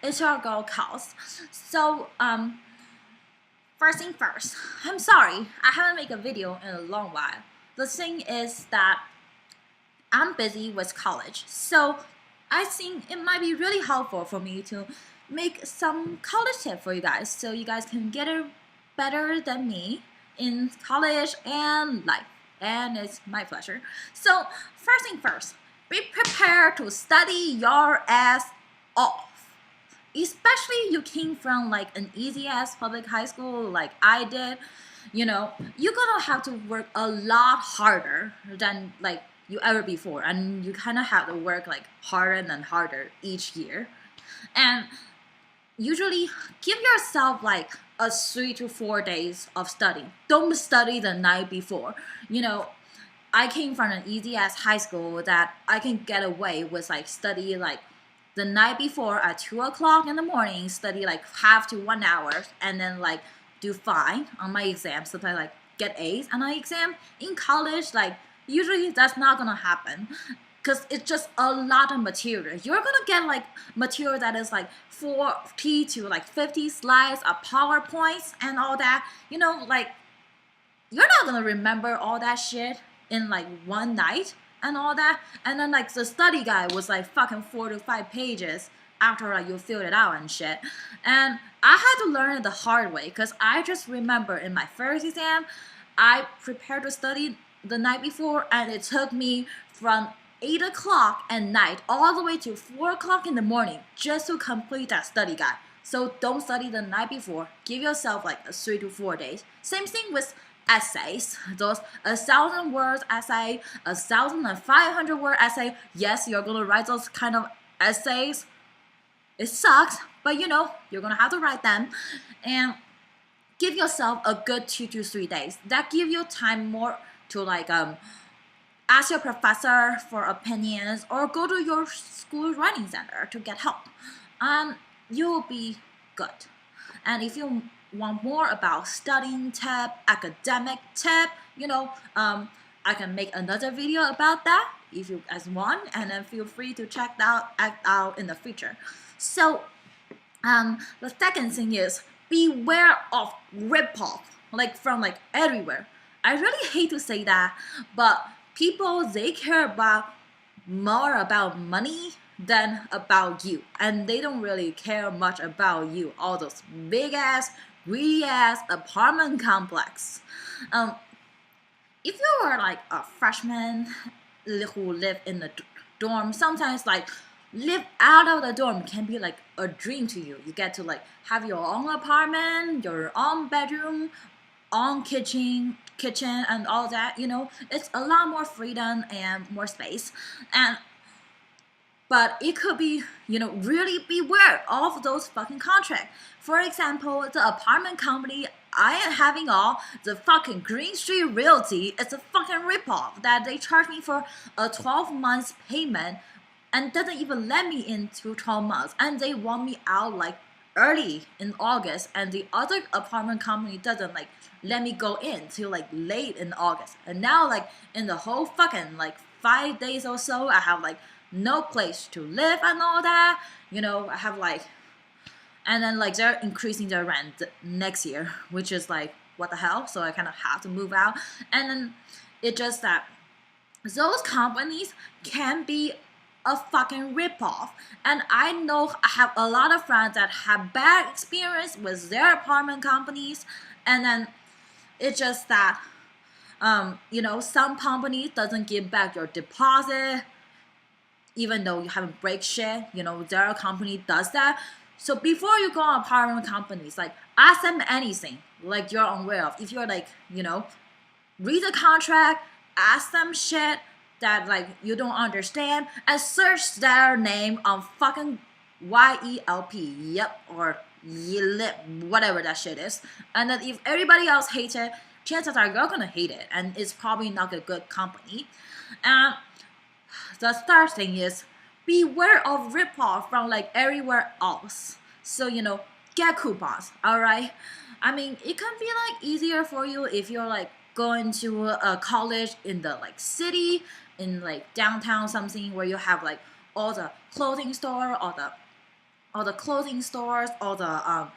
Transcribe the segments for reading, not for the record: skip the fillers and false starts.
It's your girl Kels. So, first thing first, I'm sorry, I haven't made a video in a long while. The thing is that I'm busy with college, so I think it might be really helpful for me to make some college tip for you guys so you guys can get it better than me in college and life. And it's my pleasure. So, first thing first, be prepared to study your ass off. Especially you came from like an easy ass public high school like I did, you're gonna have to work a lot harder than like you ever before, and you kind of have to work like harder and harder each year. And usually give yourself like a 3 to 4 days of study. Don't study the night before. I came from an easy ass high school that I can get away with like study like the night before at 2 o'clock in the morning, study like half to 1 hour, and then like do fine on my exam. Sometimes like get A's on my exam. In college, like usually that's not gonna happen because it's just a lot of material. You're gonna get like material that is like 40 to like 50 slides of PowerPoints and all that. Like you're not gonna remember all that shit in like one night and all that. And then like the study guide was like fucking 4 to 5 pages after like you filled it out and shit. And I had to learn it the hard way because I just remember in my first exam, I prepared to study the night before, and it took me from 8 o'clock at night all the way to 4 o'clock in the morning just to complete that study guide. So don't study the night before. Give yourself like 3 to 4 days. Same thing with essays. Those 1,000 words essay, 1,500 word essay. Yes, you're gonna write those kind of essays. It sucks, but you're gonna have to write them. And give yourself a good 2 to 3 days. That give you time more to like ask your professor for opinions or go to your school writing center to get help. You'll be good. And if you want more about studying tip, academic tip, I can make another video about that if you guys want, and then feel free to check that out in the future. So, the second thing is beware of ripoff, like from like everywhere. I really hate to say that, but people they care about more about money than about you, and they don't really care much about you. All those big ass, greedy ass apartment complex. If you are like a freshman who live in the dorm, sometimes like live out of the dorm can be like a dream to you. You get to like have your own apartment, your own bedroom, own kitchen and all that. It's a lot more freedom and more space. But it could be, really beware of those fucking contracts. For example, the apartment company I am having the fucking Green Street Realty, it's a fucking ripoff that they charge me for a 12 months payment and doesn't even let me into 12 months. And they want me out like early in August, and the other apartment company doesn't like let me go in till like late in August. And now like in the whole fucking like 5 days or so, I have like no place to live and all that. I have like, and then like they're increasing their rent next year, which is like what the hell. So I kind of have to move out. And then it just that those companies can be a fucking ripoff. And I know I have a lot of friends that have bad experience with their apartment companies. And then it's just that some companies doesn't give back your deposit even though you haven't break shit. Their company does that. So before you go on apartment companies, like ask them anything like you're unaware of. If you're like, read the contract, ask them shit that like you don't understand, and search their name on fucking YELP, yep, or YELIP, whatever that shit is. And then if everybody else hates it, chances are you're gonna hate it, and it's probably not a good company. And the third thing is beware of ripoff from like everywhere else. So get coupons, all right? I mean, it can be like easier for you if you're like going to a college in the like city, in like downtown something where you have like all the clothing store, all the all the clothing stores, all the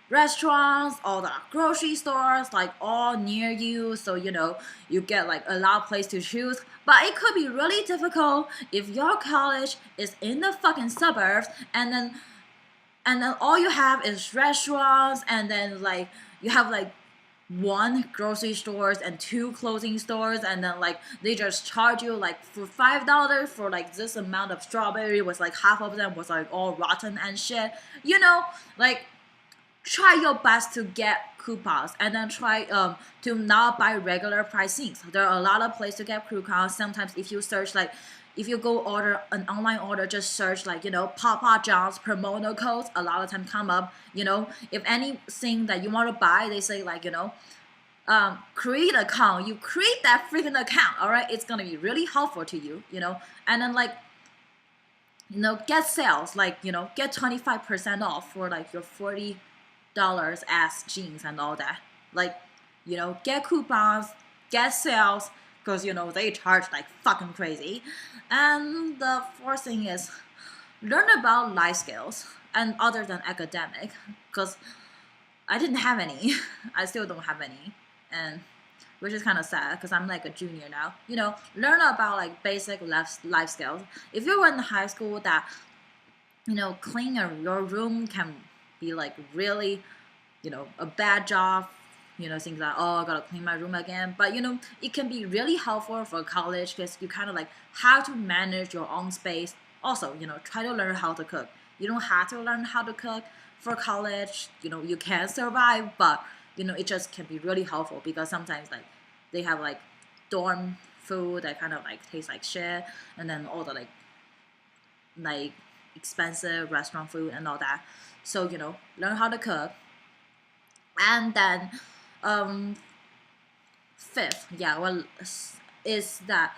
restaurants, all the grocery stores, like all near you. So you get like a lot of place to choose. But it could be really difficult if your college is in the fucking suburbs, and then all you have is restaurants, and then like you have like one grocery stores and two clothing stores, and then like they just charge you like for $5 for like this amount of strawberry, was like half of them was like all rotten and shit. Like try your best to get coupons, and then try to not buy regular price things. There are a lot of places to get coupons. Sometimes if you search, like if you go order an online order, just search like Papa John's promotional codes, a lot of time come up. If anything that you want to buy, they say like create an account. You create that freaking account, all right? It's gonna be really helpful to you. And then like get sales, like get 25% off for like your $40 ass jeans and all that. Like get coupons, get sales, because they charge like fucking crazy. And the fourth thing is learn about life skills and other than academic, because I didn't have any. I still don't have any, and which is kind of sad because I'm like a junior now. Learn about like basic life skills. If you were in high school, that cleaning your room can be like really a bad job. Things like, oh, I gotta clean my room again. But it can be really helpful for college, because you kind of like how to manage your own space. Also, try to learn how to cook. You don't have to learn how to cook for college. You can survive, but it just can be really helpful, because sometimes like they have like dorm food that kind of like tastes like shit, and then all the like expensive restaurant food and all that. So learn how to cook. And then fifth, is that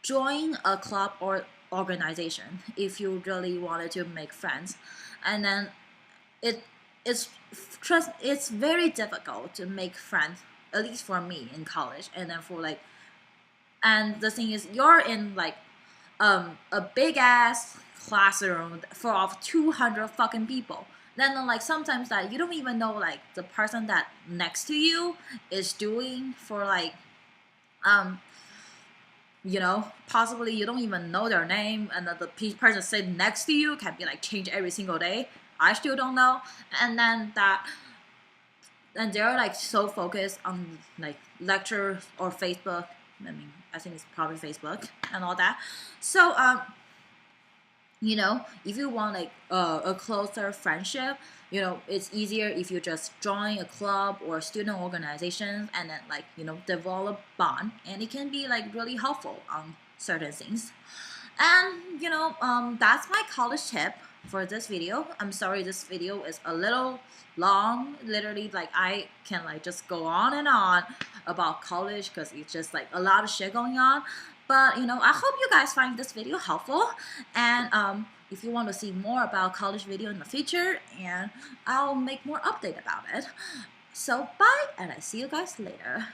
join a club or organization if you really wanted to make friends. And then it's very difficult to make friends, at least for me in college. And then and the thing is, you're in like a big ass classroom full of 200 fucking people. Then like sometimes that you don't even know like the person that next to you is doing for like possibly you don't even know their name, and the person sitting next to you can be like change every single day. I still don't know. And then they're like so focused on like lecture or Facebook. I think it's probably Facebook and all that. So if you want like a closer friendship, it's easier if you just join a club or student organizations, and then like develop bond, and it can be like really helpful on certain things. And that's my college tip for this video. I'm sorry this video is a little long. Literally, like I can like just go on and on about college, because it's just like a lot of shit going on. But I hope you guys find this video helpful. And if you want to see more about college video in the future, and I'll make more update about it. So bye, and I see you guys later.